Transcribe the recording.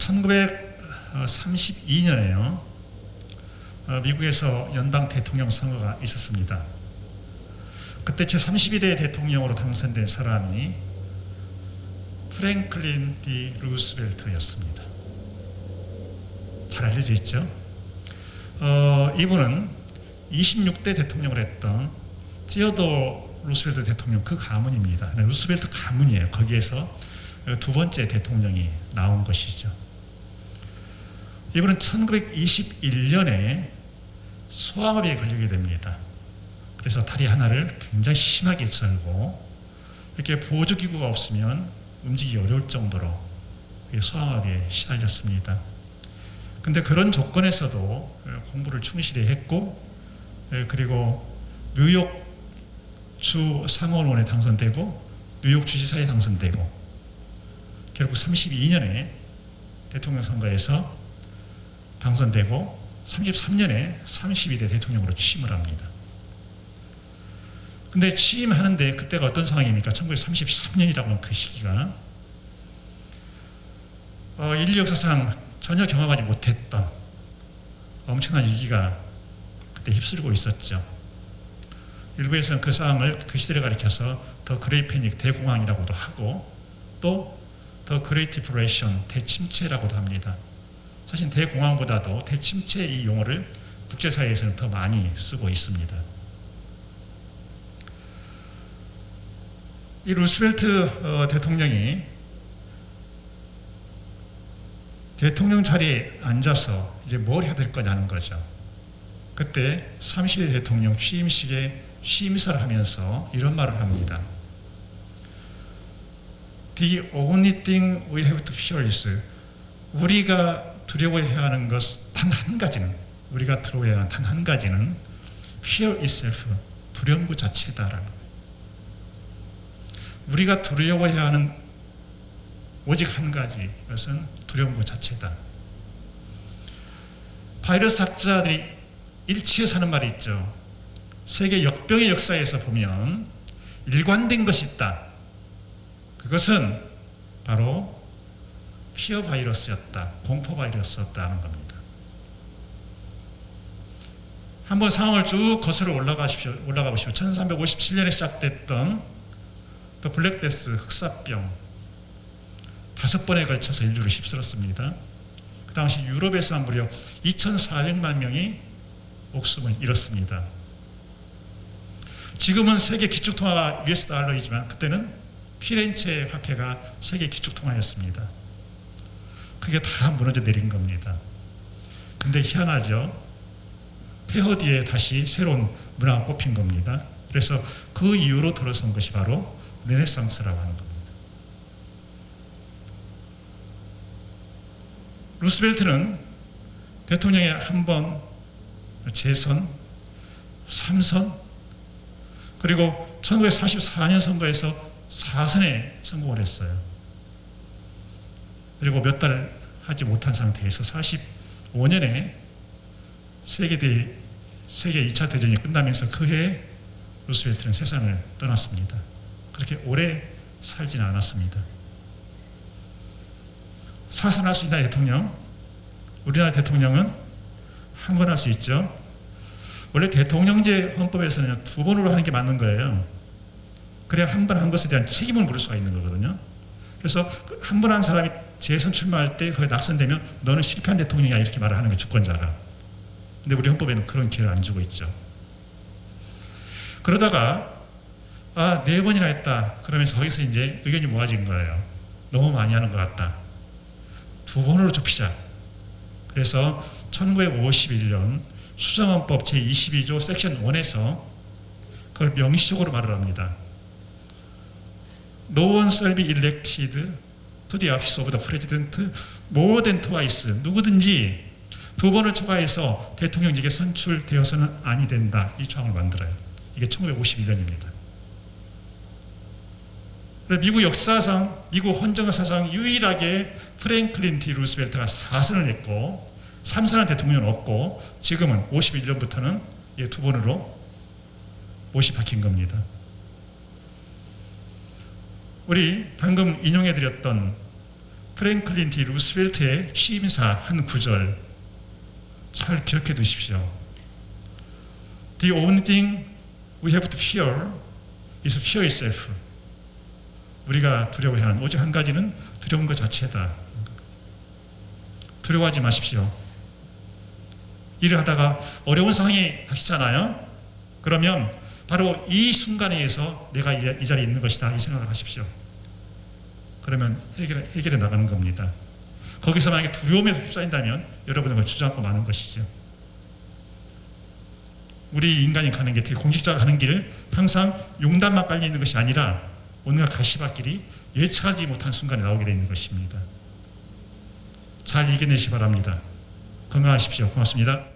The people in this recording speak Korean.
1932년에요. 미국에서 연방 대통령 선거가 있었습니다. 그때 제32대 대통령으로 당선된 사람이 프랭클린 D. 루스벨트였습니다. 잘 알려져 있죠. 이분은 26대 대통령을 했던 티어도 루스벨트 대통령 그 가문입니다. 루스벨트 가문이에요. 거기에서 두 번째 대통령이 나온 것이죠. 이분은 1921년에 소아마비에 걸리게 됩니다. 그래서 다리 하나를 굉장히 심하게 절고 이렇게 보조기구가 없으면 움직이기 어려울 정도로 소아마비에 시달렸습니다. 근데 그런 조건에서도 공부를 충실히 했고, 그리고 뉴욕주 상원원에 당선되고 뉴욕 주지사에 당선되고 결국 32년에 대통령 선거에서 당선되고 33년에 32대 대통령으로 취임을 합니다. 근데 취임하는데 그때가 어떤 상황입니까? 1933년이라고 하는 그 시기가 인류 역사상 전혀 경험하지 못했던 엄청난 위기가 그때 휩쓸고 있었죠. 일부에서는 그 상황을 그 시대를 가리켜서 더 그레이트 패닉 대공황이라고도 하고 또 더 그레이트 디프레션 대침체라고도 합니다. 사실 대공황보다도 대침체 이 용어를 국제사회에서는 더 많이 쓰고 있습니다. 이 루스벨트 대통령이 대통령 자리에 앉아서 이제 뭘 해야 될 거냐는 거죠. 그때 30대 대통령 취임식에 취임사를 하면서 이런 말을 합니다. The only thing we have to fear is 우리가 두려워해야 하는 것 단 한 가지는 우리가 두려워해야 하는 단 한 가지는 fear itself 두려움 그 자체다라는 거예요. 우리가 두려워해야 하는 오직 한 가지 것은 두려움 그 자체다. 바이러스 학자들이 일치해서 하는 말이 있죠. 세계 역병의 역사에서 보면 일관된 것이 있다. 그것은 바로 피어 바이러스였다. 공포 바이러스였다는 겁니다. 한번 상황을 쭉 거슬러 올라가 보십시오. 1357년에 시작됐던 더 블랙데스 흑사병 5번에 걸쳐서 인류를 휩쓸었습니다. 그 당시 유럽에서만 무려 2,400만 명이 목숨을 잃었습니다. 지금은 세계 기축통화가 US 달러이지만 그때는 피렌체 화폐가 세계 기축통화였습니다. 그게 다 무너져 내린 겁니다. 근데 희한하죠. 폐허 뒤에 다시 새로운 문화가 뽑힌 겁니다. 그래서 그 이후로 들어선 것이 바로 르네상스라고 하는 겁니다. 루스벨트는 대통령에 한 번 재선, 3선, 그리고 1944년 선거에서 4선에 성공을 했어요. 그리고 몇 달 하지 못한 상태에서 45년에 세계 2차 대전이 끝나면서 그 해에 루스벨트는 세상을 떠났습니다. 그렇게 오래 살지는 않았습니다. 사선할 수 있는 대통령, 우리나라 대통령은 한 번 할 수 있죠. 원래 대통령제 헌법에서는 2번으로 하는 게 맞는 거예요. 그래야 한 번 한 것에 대한 책임을 물을 수가 있는 거거든요. 그래서 한 번 한 사람이 재선 출마할 때 거기에 낙선되면 너는 실패한 대통령이야 이렇게 말을 하는 거예요. 주권자가. 근데 우리 헌법에는 그런 기회를 안 주고 있죠. 그러다가 4번이나 했다. 그러면서 거기서 이제 의견이 모아진 거예요. 너무 많이 하는 것 같다. 2번으로 좁히자. 그래서 1951년 수정헌법 제22조 섹션 1에서 그걸 명시적으로 말을 합니다. No one shall be elected to the office of the president more than twice. 누구든지 2번을 초과해서 대통령직에 선출되어서는 아니 된다. 이 조항을 만들어요. 이게 1951년입니다. 미국 역사상, 미국 헌정사상 유일하게 프랭클린 D. 루스벨트가 4선을 했고 3선한 대통령은 없고 지금은 51년부터는 2번으로 못이 박힌 겁니다. 우리 방금 인용해드렸던 프랭클린 D. 루스벨트의 취임사 한 구절 잘 기억해 두십시오. The only thing we have to fear is fear itself. 우리가 두려워해야 하는 오직 한 가지는 두려운 것 자체다. 두려워하지 마십시오. 일을 하다가 어려운 상황이 닥치잖아요. 그러면 바로 이 순간에 의해서 내가 이 자리에 있는 것이다 이 생각을 하십시오. 그러면 해결해 나가는 겁니다. 거기서 만약에 두려움에 휩싸인다면 여러분은 그걸 주저앉고 마는 것이죠. 우리 인간이 가는 길, 특히 공직자가 가는 길 항상 용담만 깔려 있는 것이 아니라 오늘 가시밭길이 예측하지 못한 순간에 나오게 되어 있는 것입니다. 잘 이겨내시 바랍니다. 건강하십시오. 고맙습니다.